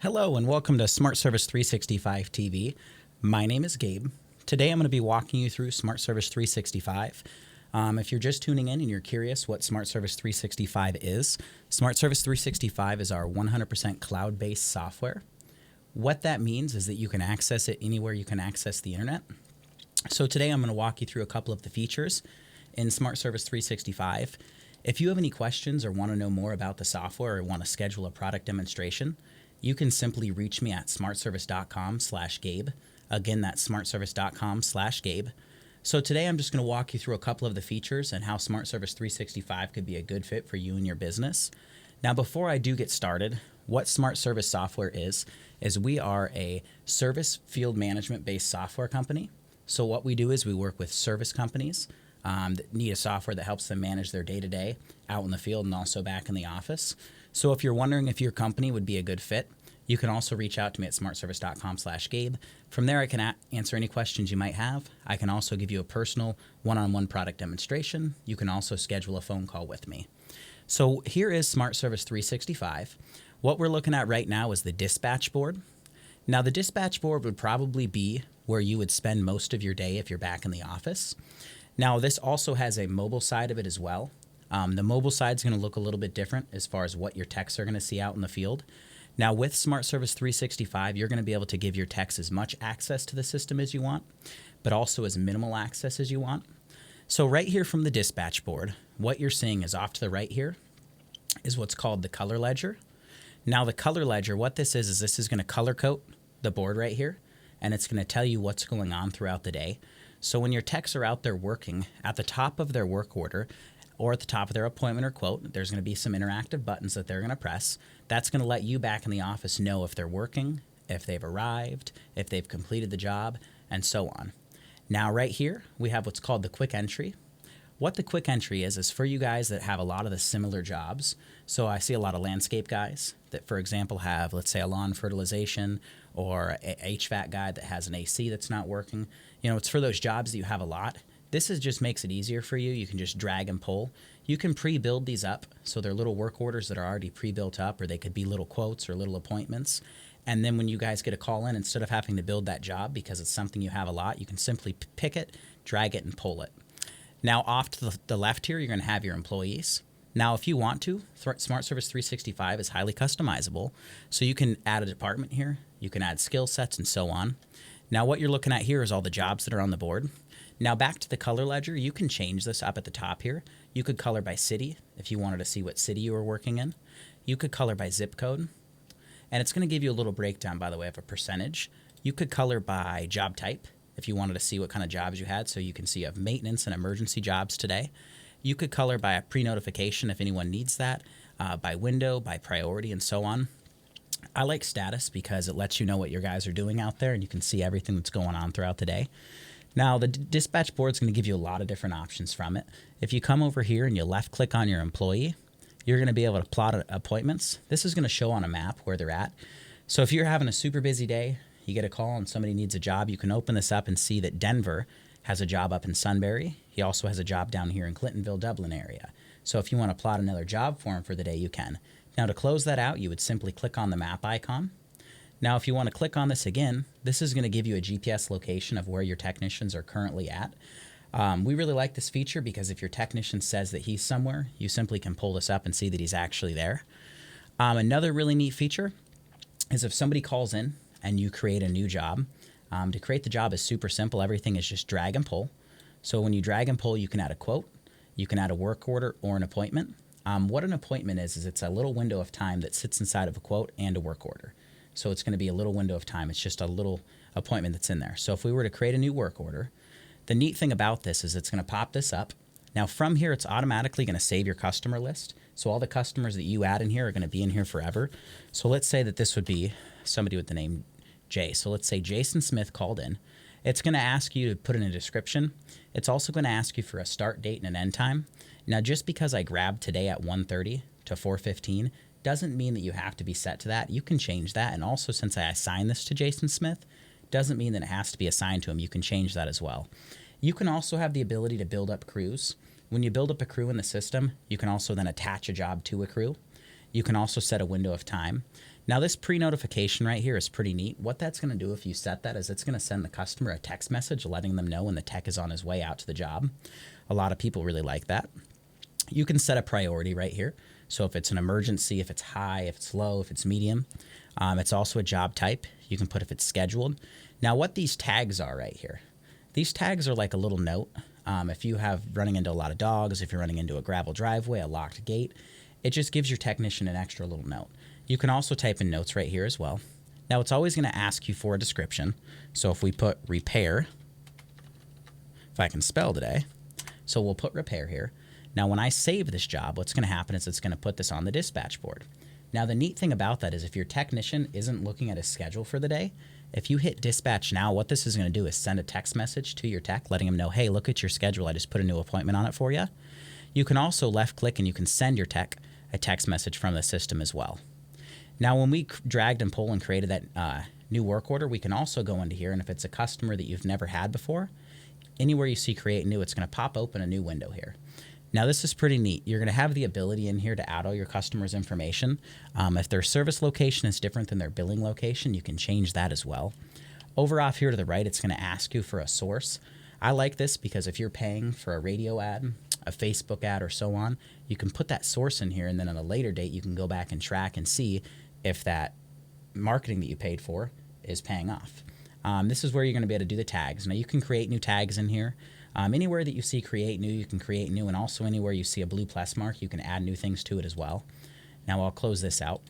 Hello and welcome to Smart Service 365 TV. My name is Gabe. Today I'm going to be walking you through Smart Service 365. If you're just tuning in and you're curious what Smart Service 365 is, Smart Service 365 is our 100% cloud-based software. What that means is that you can access it anywhere you can access the internet. So today I'm going to walk you through a couple of the features in Smart Service 365. If you have any questions or want to know more about the software or want to schedule a product demonstration, you can simply reach me at smartservice.com/Gabe. Again, that's smartservice.com/Gabe. So today I'm just going to walk you through a couple of the features and how Smart Service 365 could be a good fit for you and your business. Now, before I do get started, what Smart Service software is we are a service field management based software company. So what we do is we work with service companies that need a software that helps them manage their day-to-day out in the field and also back in the office. So if you're wondering if your company would be a good fit, you can also reach out to me at smartservice.com/Gabe. From there, I can answer any questions you might have. I can also give you a personal one-on-one product demonstration. You can also schedule a phone call with me. So here is Smart Service 365. What we're looking at right now is the dispatch board. Now, the dispatch board would probably be where you would spend most of your day if you're back in the office. Now, this also has a mobile side of it as well. The mobile side is going to look a little bit different as far as what your techs are going to see out in the field. Now, with Smart Service 365, you're going to be able to give your techs as much access to the system as you want, but also as minimal access as you want. So right here from the dispatch board, what you're seeing is off to the right here is what's called the color ledger. Now, the color ledger, what this is this is going to color code the board right here, and it's going to tell you what's going on throughout the day. So when your techs are out there working, at the top of their work order or at the top of their appointment or quote, there's going to be some interactive buttons that they're going to press. That's going to let you back in the office know if they're working, if they've arrived, if they've completed the job, and so on. Now right here, we have what's called the quick entry. What the quick entry is for you guys that have a lot of the similar jobs. So I see a lot of landscape guys that, for example, have, let's say, a lawn fertilization or a HVAC guy that has an AC that's not working. You know, it's for those jobs that you have a lot. This just makes it easier for you. You can just drag and pull. You can pre-build these up, so they're little work orders that are already pre-built up, or they could be little quotes or little appointments. And then when you guys get a call in, instead of having to build that job because it's something you have a lot, you can simply pick it, drag it, and pull it. Now, off to the left here, you're going to have your employees. Now, if you want to, Smart Service 365 is highly customizable, so you can add a department here, you can add skill sets, and so on. Now, what you're looking at here is all the jobs that are on the board. Now, back to the color ledger, you can change this up at the top here. You could color by city if you wanted to see what city you were working in. You could color by zip code, and it's going to give you a little breakdown, by the way, of a percentage. You could color by job type if you wanted to see what kind of jobs you had, so you can see you have maintenance and emergency jobs today. You could color by a pre-notification if anyone needs that, by window, by priority, and so on. I like status because it lets you know what your guys are doing out there, and you can see everything that's going on throughout the day. Now, the dispatch board is going to give you a lot of different options from it. If you come over here and you left-click on your employee, you're going to be able to plot appointments. This is going to show on a map where they're at. So if you're having a super busy day, you get a call and somebody needs a job, you can open this up and see that Denver has a job up in Sunbury. He also has a job down here in Clintonville, Dublin area. So if you want to plot another job for him for the day, you can. Now, to close that out, you would simply click on the map icon. Now, if you want to click on this again, this is going to give you a GPS location of where your technicians are currently at. We really like this feature because if your technician says that he's somewhere, you simply can pull this up and see that he's actually there. Another really neat feature is if somebody calls in and you create a new job, to create the job is super simple. Everything is just drag and pull. So when you drag and pull, you can add a quote, you can add a work order or an appointment. What an appointment is it's a little window of time that sits inside of a quote and a work order. So it's going to be a little window of time. It's just a little appointment that's in there. So if we were to create a new work order, the neat thing about this is it's going to pop this up. Now from here, it's automatically going to save your customer list. So all the customers that you add in here are going to be in here forever. So let's say that this would be somebody with the name Jay. So let's say Jason Smith called in. It's going to ask you to put in a description. It's also going to ask you for a start date and an end time. Now, just because I grabbed today at 1:30 to 4:15 doesn't mean that you have to be set to that. You can change that. And also, since I assigned this to Jason Smith, doesn't mean that it has to be assigned to him. You can change that as well. You can also have the ability to build up crews. When you build up a crew in the system, you can also then attach a job to a crew. You can also set a window of time. Now this pre-notification right here is pretty neat. What that's going to do if you set that is it's going to send the customer a text message letting them know when the tech is on his way out to the job. A lot of people really like that. You can set a priority right here. So if it's an emergency, if it's high, if it's low, if it's medium. It's also a job type. You can put if it's scheduled. Now what these tags are right here. These tags are like a little note. If you have running into a lot of dogs, if you're running into a gravel driveway, a locked gate, it just gives your technician an extra little note. You can also type in notes right here as well. Now it's always going to ask you for a description. So if we put repair, if I can spell today, so we'll put repair here. Now when I save this job, what's going to happen is it's going to put this on the dispatch board. Now the neat thing about that is if your technician isn't looking at his schedule for the day, if you hit dispatch now, what this is going to do is send a text message to your tech letting him know, hey, look at your schedule. I just put a new appointment on it for you. You can also left click and you can send your tech a text message from the system as well. Now, when we dragged and pulled and created that new work order, we can also go into here, and if it's a customer that you've never had before, anywhere you see create new, it's going to pop open a new window here. Now, this is pretty neat. You're going to have the ability in here to add all your customers' information. If their service location is different than their billing location, you can change that as well. Over off here to the right, it's going to ask you for a source. I like this because if you're paying for a radio ad, a Facebook ad, or so on, you can put that source in here, and then at a later date, you can go back and track and see if that marketing that you paid for is paying off. This is where you're going to be able to do the tags. Now you can create new tags in here. Anywhere that you see create new, you can create new, and also anywhere you see a blue plus mark, you can add new things to it as well. Now I'll close this out.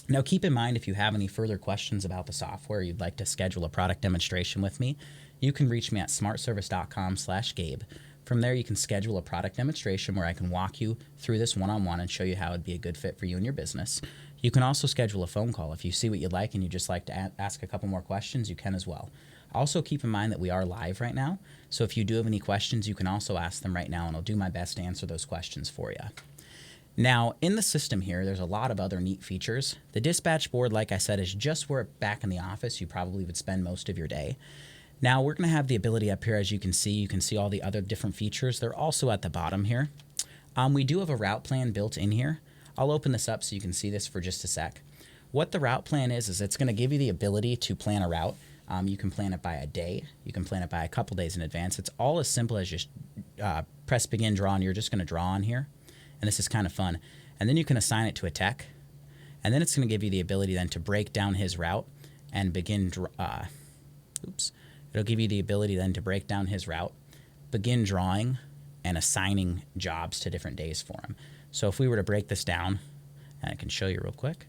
Now keep in mind if you have any further questions about the software, you'd like to schedule a product demonstration with me, you can reach me at smartservice.com/Gabe. From there, you can schedule a product demonstration where I can walk you through this one-on-one and show you how it'd be a good fit for you and your business. You can also schedule a phone call. If you see what you like and you just like to ask a couple more questions, you can as well. Also keep in mind that we are live right now, so if you do have any questions, you can also ask them right now, and I'll do my best to answer those questions for you. Now, in the system here, there's a lot of other neat features. The dispatch board, like I said, is just where back in the office you probably would spend most of your day. Now, we're going to have the ability up here, as you can see all the other different features. They're also at the bottom here. We do have a route plan built in here. I'll open this up so you can see this for just a sec. What the route plan is it's going to give you the ability to plan a route. You can plan it by a day. You can plan it by a couple days in advance. It's all as simple as just press begin draw, and you're just going to draw on here. And this is kind of fun. And then you can assign it to a tech. And then it's going to give you the ability then to break down his route and begin It'll give you the ability then to break down his route, begin drawing, and assigning jobs to different days for him. So if we were to break this down, and I can show you real quick,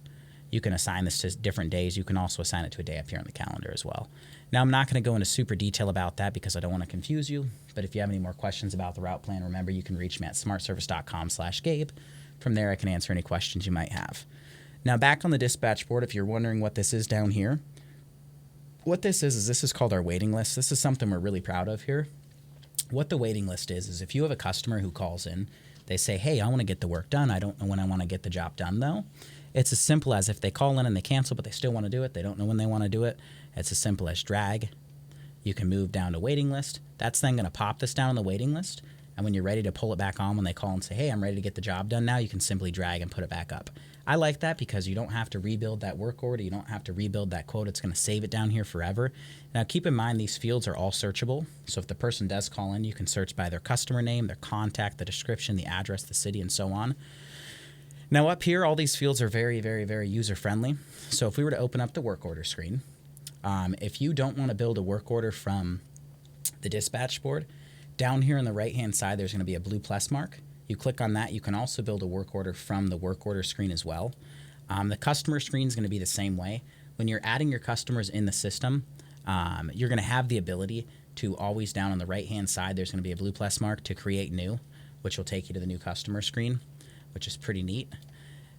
you can assign this to different days. You can also assign it to a day up here on the calendar as well. Now, I'm not going to go into super detail about that because I don't want to confuse you, but if you have any more questions about the route plan, remember you can reach me at smartservice.com/Gabe. From there, I can answer any questions you might have. Now, back on the dispatch board, if you're wondering what this is down here, what this is called our waiting list. This is something we're really proud of here. What the waiting list is if you have a customer who calls in, they say, hey, I want to get the work done. I don't know when I want to get the job done, though. It's as simple as if they call in and they cancel, but they still want to do it. They don't know when they want to do it. It's as simple as drag. You can move down to waiting list. That's then going to pop this down on the waiting list. And when you're ready to pull it back on, when they call and say, hey, I'm ready to get the job done now, you can simply drag and put it back up. I like that because you don't have to rebuild that work order. You don't have to rebuild that quote. It's going to save it down here forever. Now, keep in mind these fields are all searchable. So if the person does call in, you can search by their customer name, their contact, the description, the address, the city, and so on. Now, up here, all these fields are very, very, very user-friendly. So if we were to open up the work order screen, if you don't want to build a work order from the dispatch board, down here on the right-hand side, there's going to be a blue plus mark. You click on that. You can also build a work order from the work order screen as well. The customer screen is going to be the same way. When you're adding your customers in the system, you're going to have the ability to always down on the right-hand side, there's going to be a blue plus mark to create new, which will take you to the new customer screen, which is pretty neat.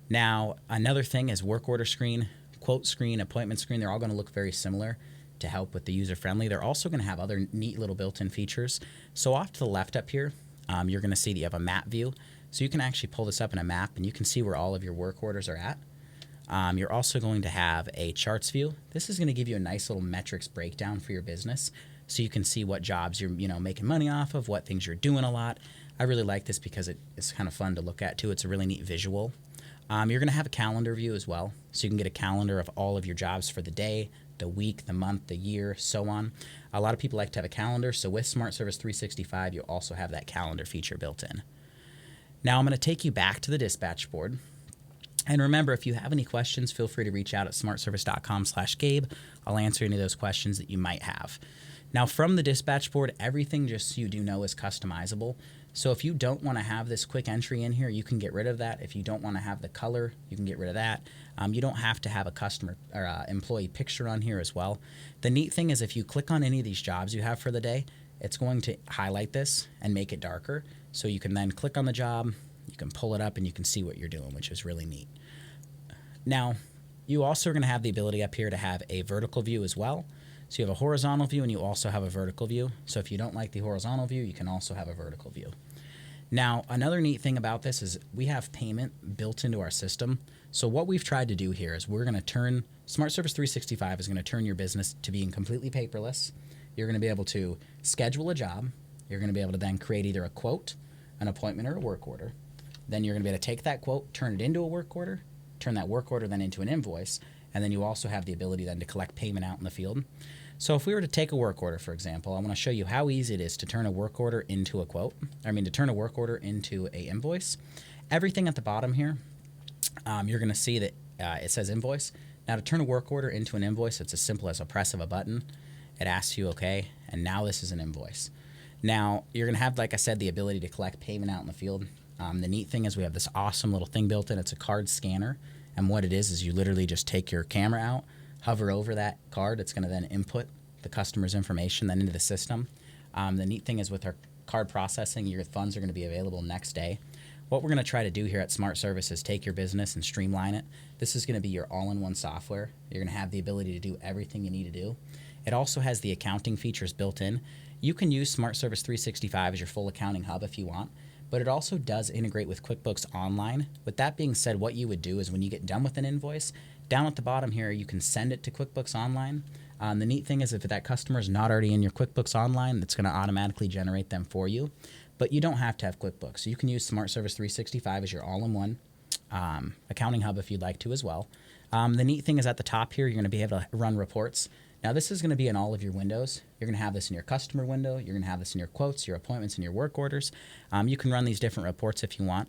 Now, another thing is work order screen, quote screen, appointment screen. They're all going to look very similar to help with the user-friendly. They're also going to have other neat little built-in features. So off to the left up here, you're going to see that you have a map view. So you can actually pull this up in a map, and you can see where all of your work orders are at. You're also going to have a charts view. This is going to give you a nice little metrics breakdown for your business, so you can see what jobs you're making money off of, what things you're doing a lot. I really like this because it's kind of fun to look at too. It's a really neat visual. You're going to have a calendar view as well, so you can get a calendar of all of your jobs for the day, the week, the month, the year, so on. A lot of people like to have a calendar, so with Smart Service 365, you'll also have that calendar feature built in. Now I'm going to take you back to the dispatch board. And remember, if you have any questions, feel free to reach out at smartservice.com/Gabe. I'll answer any of those questions that you might have. Now, from the dispatch board, everything, just so you do know, is customizable. So if you don't want to have this quick entry in here, you can get rid of that. If you don't want to have the color, you can get rid of that. You don't have to have a customer or employee picture on here as well. The neat thing is if you click on any of these jobs you have for the day, it's going to highlight this and make it darker. So you can then click on the job, you can pull it up, and you can see what you're doing, which is really neat. Now, you also are going to have the ability up here to have a vertical view as well. So you have a horizontal view and you also have a vertical view. So if you don't like the horizontal view, you can also have a vertical view. Now, another neat thing about this is we have payment built into our system. So what we've tried to do here is we're going to turn Smart Service 365 is going to turn your business to being completely paperless. You're going to be able to schedule a job. You're going to be able to then create either a quote, an appointment, or a work order. Then you're going to be able to take that quote, turn it into a work order, turn that work order then into an invoice, and then you also have the ability then to collect payment out in the field. So if we were to take a work order, for example, I want to show you how easy it is to turn a work order into a quote. To turn a work order into a invoice. Everything at the bottom here, you're going to see that it says invoice. Now to turn a work order into an invoice, it's as simple as a press of a button. It asks you, okay, and now this is an invoice. Now you're going to have, like I said, the ability to collect payment out in the field. The neat thing is we have this awesome little thing built in. It's a card scanner. And what it is you literally just take your camera out, hover over that card. It's going to then input the customer's information then into the system. The neat thing is with our card processing, your funds are going to be available next day. What we're going to try to do here at Smart Service is take your business and streamline it. This is going to be your all-in-one software. You're going to have the ability to do everything you need to do. It also has the accounting features built in. You can use Smart Service 365 as your full accounting hub if you want, but it also does integrate with QuickBooks Online. With that being said, what you would do is when you get done with an invoice, down at the bottom here, you can send it to QuickBooks Online. The neat thing is if that customer is not already in your QuickBooks Online, it's going to automatically generate them for you. But you don't have to have QuickBooks. So you can use Smart Service 365 as your all-in-one accounting hub if you'd like to as well. The neat thing is at the top here, you're going to be able to run reports. Now this is going to be in all of your windows. You're going to have this in your customer window. You're going to have this in your quotes, your appointments, and your work orders. You can run these different reports if you want.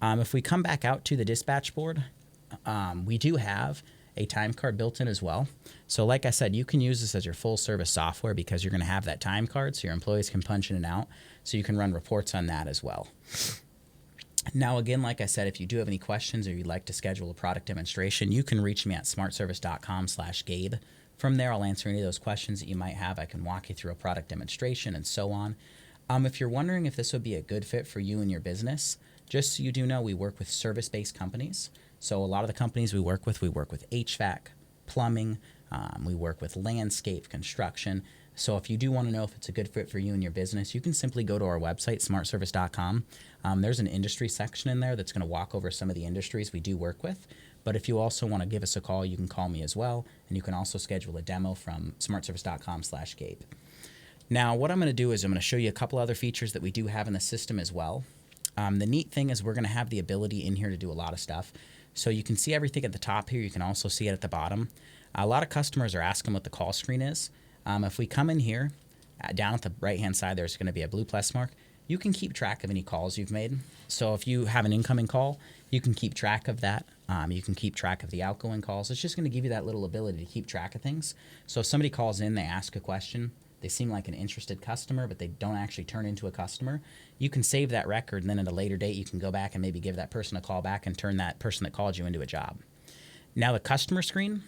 If we come back out to the dispatch board, we do have a time card built in as well. So like I said, you can use this as your full service software because you're going to have that time card so your employees can punch in and out. So you can run reports on that as well. Now, again, like I said, if you do have any questions or you'd like to schedule a product demonstration, you can reach me at smartservice.com/Gabe. From there, I'll answer any of those questions that you might have. I can walk you through a product demonstration and so on. If you're wondering if this would be a good fit for you and your business, just so you do know, we work with service-based companies. So a lot of the companies we work with HVAC, plumbing, we work with landscape, construction. So if you do want to know if it's a good fit for you and your business, you can simply go to our website, smartservice.com. There's an industry section in there that's going to walk over some of the industries we do work with. But if you also want to give us a call, you can call me as well. And you can also schedule a demo from smartservice.com/Gabe. Now, what I'm going to do is I'm going to show you a couple other features that we do have in the system as well. The neat thing is we're going to have the ability in here to do a lot of stuff. So you can see everything at the top here. You can also see it at the bottom. A lot of customers are asking what the call screen is. If we come in here, down at the right-hand side, there's going to be a blue plus mark. You can keep track of any calls you've made. So if you have an incoming call, you can keep track of that. You can keep track of the outgoing calls. It's just going to give you that little ability to keep track of things. So if somebody calls in, they ask a question, they seem like an interested customer, but they don't actually turn into a customer, you can save that record, and then at a later date, you can go back and maybe give that person a call back and turn that person that called you into a job. Now the customer screen,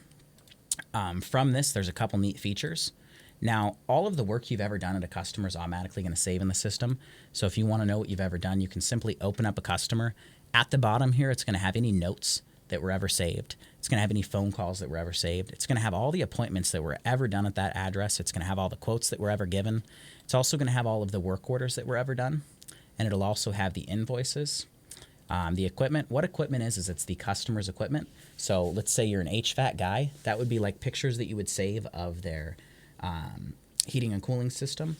from this, there's a couple neat features. Now, all of the work you've ever done at a customer is automatically going to save in the system. So if you want to know what you've ever done, you can simply open up a customer. At the bottom here, it's going to have any notes that were ever saved. It's going to have any phone calls that were ever saved. It's going to have all the appointments that were ever done at that address. It's going to have all the quotes that were ever given. It's also going to have all of the work orders that were ever done. And it'll also have the invoices. The equipment, what equipment is it's the customer's equipment. So let's say you're an HVAC guy. That would be like pictures that you would save of their heating and cooling system.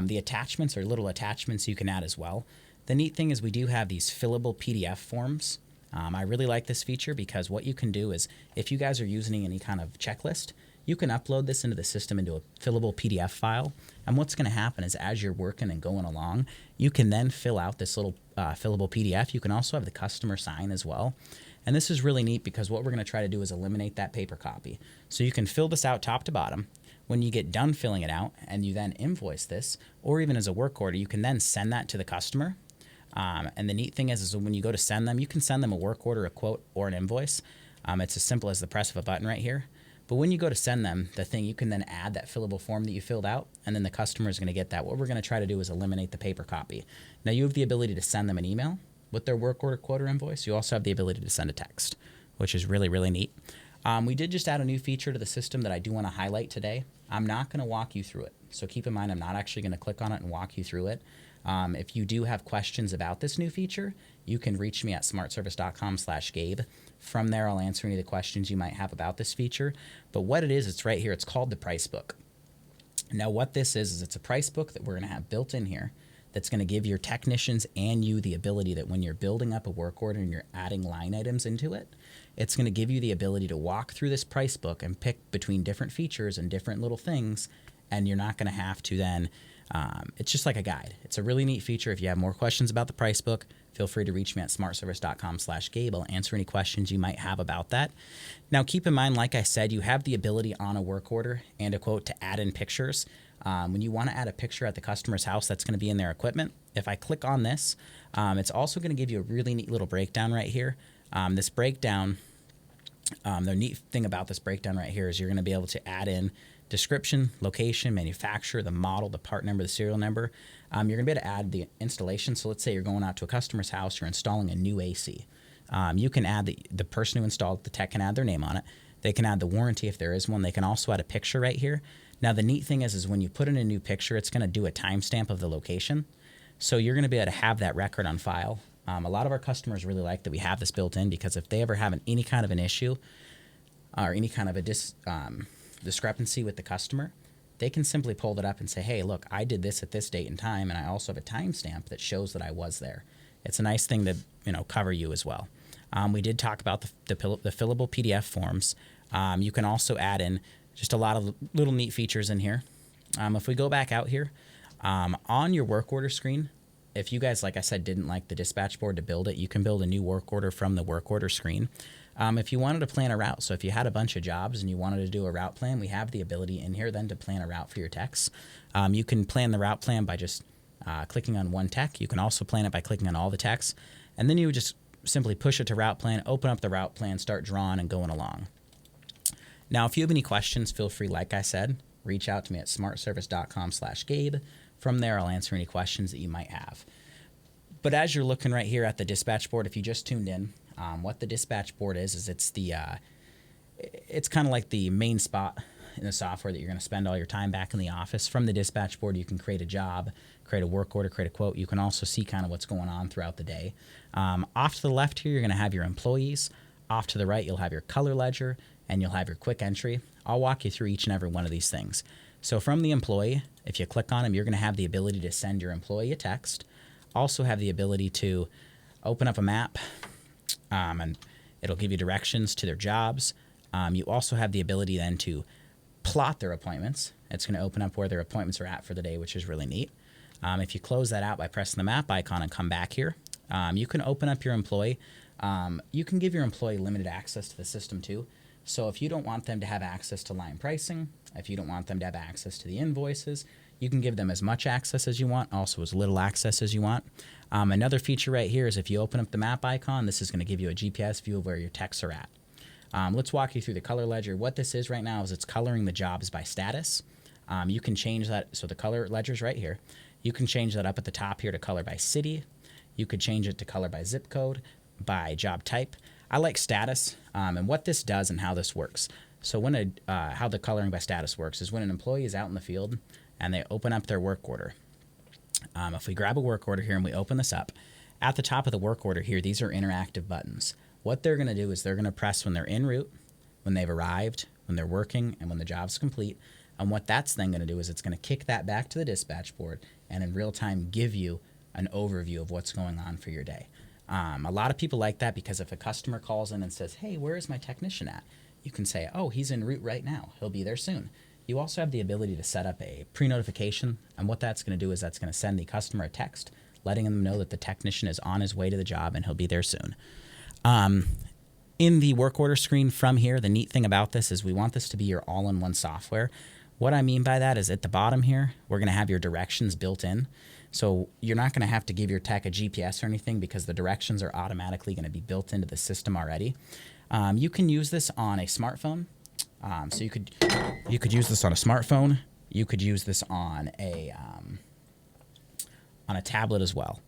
The attachments are little attachments you can add as well. The neat thing is we do have these fillable PDF forms. I really like this feature because what you can do is if you guys are using any kind of checklist, you can upload this into the system into a fillable PDF file. And what's going to happen is as you're working and going along, you can then fill out this little fillable PDF. You can also have the customer sign as well. And this is really neat because what we're going to try to do is eliminate that paper copy. So you can fill this out top to bottom. When you get done filling it out and you then invoice this, or even as a work order, you can then send that to the customer. And the neat thing is when you go to send them, you can send them a work order, a quote, or an invoice. It's as simple as the press of a button right here. But when you go to send them the thing, you can then add that fillable form that you filled out, and then the customer is going to get that. What we're going to try to do is eliminate the paper copy. Now, you have the ability to send them an email with their work order, quote, or invoice. You also have the ability to send a text, which is really, really neat. We did just add a new feature to the system that I do want to highlight today. I'm not going to walk you through it. So keep in mind, I'm not actually going to click on it and walk you through it. If you do have questions about this new feature, you can reach me at smartservice.com/Gabe. From there, I'll answer any of the questions you might have about this feature. But what it is, it's right here. It's called the price book. Now, what this is it's a price book that we're going to have built in here that's going to give your technicians and you the ability that when you're building up a work order and you're adding line items into it, it's going to give you the ability to walk through this price book and pick between different features and different little things, and you're not going to have to then it's just like a guide. It's a really neat feature. If you have more questions about the price book, feel free to reach me at smartservice.com/Gabe. I'll answer any questions you might have about that. Now, keep in mind, like I said, you have the ability on a work order and a quote to add in pictures. When you want to add a picture at the customer's house, that's going to be in their equipment. If I click on this, it's also going to give you a really neat little breakdown right here. This breakdown, the neat thing about this breakdown right here is you're going to be able to add in description, location, manufacturer, the model, the part number, the serial number. You're going to be able to add the installation. So let's say you're going out to a customer's house, you're installing a new AC. You can add the person who installed the tech can add their name on it. They can add the warranty if there is one. They can also add a picture right here. Now, the neat thing is when you put in a new picture, it's going to do a timestamp of the location. So you're going to be able to have that record on file. A lot of our customers really like that we have this built in because if they ever have any kind of an issue or any kind of a discrepancy with the customer, they can simply pull that up and say, hey, look, I did this at this date and time, and I also have a timestamp that shows that I was there. It's a nice thing to cover you as well. We did talk about the fillable PDF forms. You can also add in just a lot of little neat features in here. If we go back out here, on your work order screen, if you guys, like I said, didn't like the dispatch board to build it, you can build a new work order from the work order screen. If you wanted to plan a route, so if you had a bunch of jobs and you wanted to do a route plan, we have the ability in here then to plan a route for your techs. You can plan the route plan by just clicking on one tech. You can also plan it by clicking on all the techs. And then you would just simply push it to route plan, open up the route plan, start drawing and going along. Now, if you have any questions, feel free, like I said, reach out to me at smartservice.com/Gabe. From there, I'll answer any questions that you might have. But as you're looking right here at the dispatch board, if you just tuned in, what the dispatch board is it's kind of like the main spot in the software that you're going to spend all your time back in the office. From the dispatch board, you can create a job, create a work order, create a quote. You can also see kind of what's going on throughout the day. Off to the left here, you're going to have your employees. Off to the right, you'll have your color ledger, and you'll have your quick entry. I'll walk you through each and every one of these things. So from the employee, if you click on them, you're going to have the ability to send your employee a text. Also have the ability to open up a map, and it'll give you directions to their jobs. You also have the ability then to plot their appointments. It's going to open up where their appointments are at for the day, which is really neat. If you close that out by pressing the map icon and come back here, you can open up your employee. You can give your employee limited access to the system too. So if you don't want them to have access to line pricing, if you don't want them to have access to the invoices, you can give them as much access as you want, also as little access as you want. Another feature right here is if you open up the map icon, this is going to give you a GPS view of where your techs are at. Let's walk you through the color ledger. What this is right now is it's coloring the jobs by status. You can change that. So the color ledger is right here. You can change that up at the top here to color by city. You could change it to color by zip code, by job type. I like status, and what this does and how this works. So when how the coloring by status works is when an employee is out in the field and they open up their work order. If we grab a work order here and we open this up, at the top of the work order here, these are interactive buttons. What they're going to do is they're going to press when they're en route, when they've arrived, when they're working, and when the job's complete. And what that's then going to do is it's going to kick that back to the dispatch board and in real time give you an overview of what's going on for your day. A lot of people like that because if a customer calls in and says, hey, where is my technician at? You can say, oh, he's en route right now. He'll be there soon. You also have the ability to set up a pre-notification, and what that's going to do is that's going to send the customer a text letting them know that the technician is on his way to the job and he'll be there soon. In the work order screen from here, the neat thing about this is we want this to be your all-in-one software. What I mean by that is at the bottom here, we're going to have your directions built in. So you're not going to have to give your tech a GPS or anything because the directions are automatically going to be built into the system already. You can use this on a smartphone. So you could use this on a smartphone. You could use this on a tablet as well.